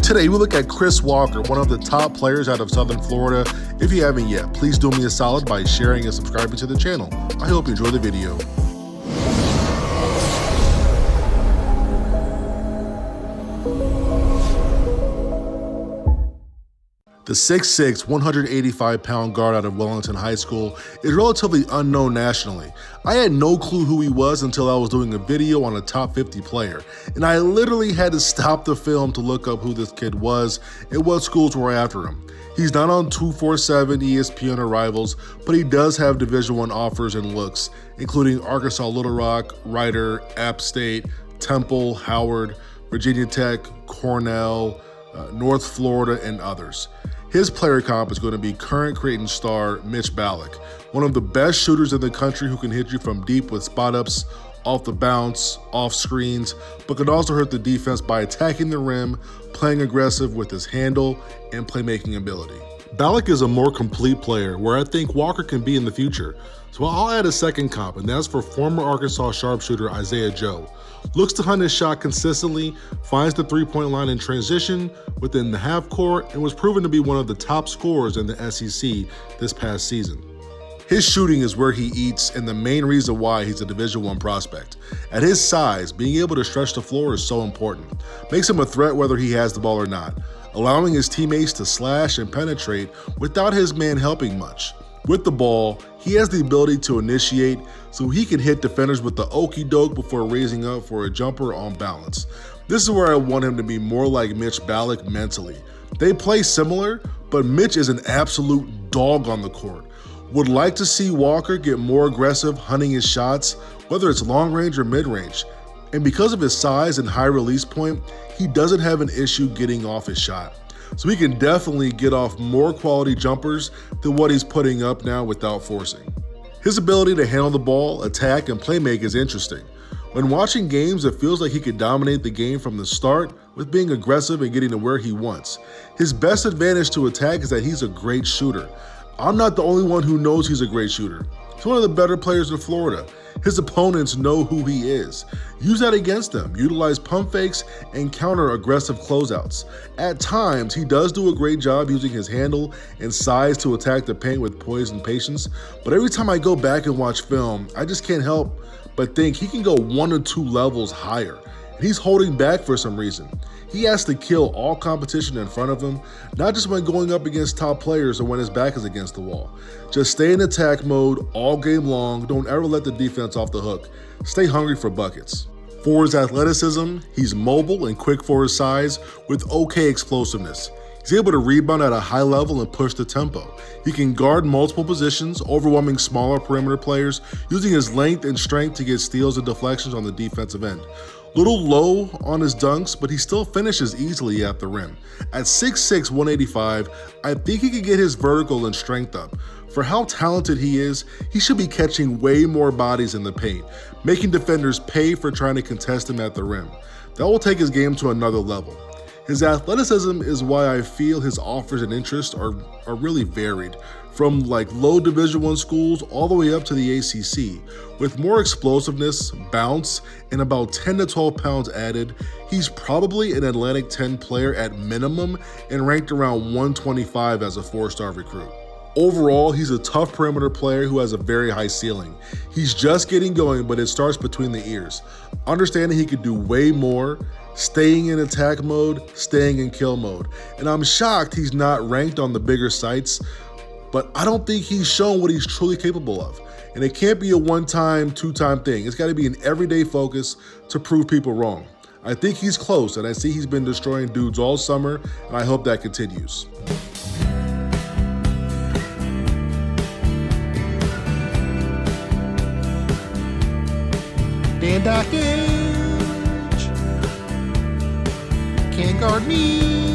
Today we look at Chris Walker, one of the top players out of Southern Florida. If you haven't yet, please do me a solid by sharing and subscribing to the channel. I hope you enjoy the video. The 6'6", 185-pound guard out of Wellington High School is relatively unknown nationally. I had no clue who he was until I was doing a video on a top 50 player, and I literally had to stop the film to look up who this kid was and what schools were after him. He's not on 247, ESPN, or Rivals, but he does have Division I offers and looks, including Arkansas Little Rock, Rider, App State, Temple, Howard, Virginia Tech, Cornell, North Florida, and others. His player comp is going to be current Creighton star MITCH BALLOCK, one of the best shooters in the country who can hit you from deep with spot-ups, off the bounce, off screens, but can also hurt the defense by attacking the rim, playing aggressive with his handle, and playmaking ability. BALLOCK is a more complete player where I think Walker can be in the future, so I'll add a second comp, and that's for former Arkansas sharpshooter Isaiah Joe. Looks to hunt his shot consistently, finds the three-point line in transition within the half court, and was proven to be one of the top scorers in the SEC this past season. His shooting is where he eats and the main reason why he's a Division I prospect. At his size, being able to stretch the floor is so important. Makes him a threat whether he has the ball or not, allowing his teammates to slash and penetrate without his man helping much. With the ball, he has the ability to initiate so he can hit defenders with the okie doke before raising up for a jumper on balance. This is where I want him to be more like MITCH BALLOCK mentally. They play similar, but MITCH is an absolute dog on the court. Would like to see Walker get more aggressive hunting his shots, whether it's long range or mid range. And because of his size and high release point, he doesn't have an issue getting off his shot. So he can definitely get off more quality jumpers than what he's putting up now without forcing. His ability to handle the ball, attack, and playmake is interesting. When watching games, it feels like he could dominate the game from the start with being aggressive and getting to where he wants. His best advantage to attack is that he's a great shooter. I'm not the only one who knows he's a great shooter. He's one of the better players in Florida. His opponents know who he is. Use that against them. Utilize pump fakes and counter aggressive closeouts. At times, he does do a great job using his handle and size to attack the paint with poise and patience, but every time I go back and watch film, I just can't help but think he can go 1 or 2 levels higher. And he's holding back for some reason. He has to kill all competition in front of him, not just when going up against top players or when his back is against the wall. Just stay in attack mode all game long. Don't ever let the defense off the hook. Stay hungry for buckets. For his athleticism, he's mobile and quick for his size with okay explosiveness. He's able to rebound at a high level and push the tempo. He can guard multiple positions, overwhelming smaller perimeter players, using his length and strength to get steals and deflections on the defensive end. Little low on his dunks, but he still finishes easily at the rim. At 6'6", 185, I think he could get his vertical and strength up. For how talented he is, he should be catching way more bodies in the paint, making defenders pay for trying to contest him at the rim. That will take his game to another level. His athleticism is why I feel his offers and interests are really varied, from like low Division I schools all the way up to the ACC. With more explosiveness, bounce, and about 10 to 12 pounds added, he's probably an Atlantic 10 player at minimum and ranked around 125 as a 4-star recruit. Overall, he's a tough perimeter player who has a very high ceiling. He's just getting going, but it starts between the ears. Understanding he could do way more, staying in attack mode, staying in kill mode. And I'm shocked he's not ranked on the bigger sites, but I don't think he's shown what he's truly capable of. And it can't be a one-time, two-time thing. It's gotta be an everyday focus to prove people wrong. I think he's close, and I see he's been destroying dudes all summer, and I hope that continues. Dan Dockage can't guard me.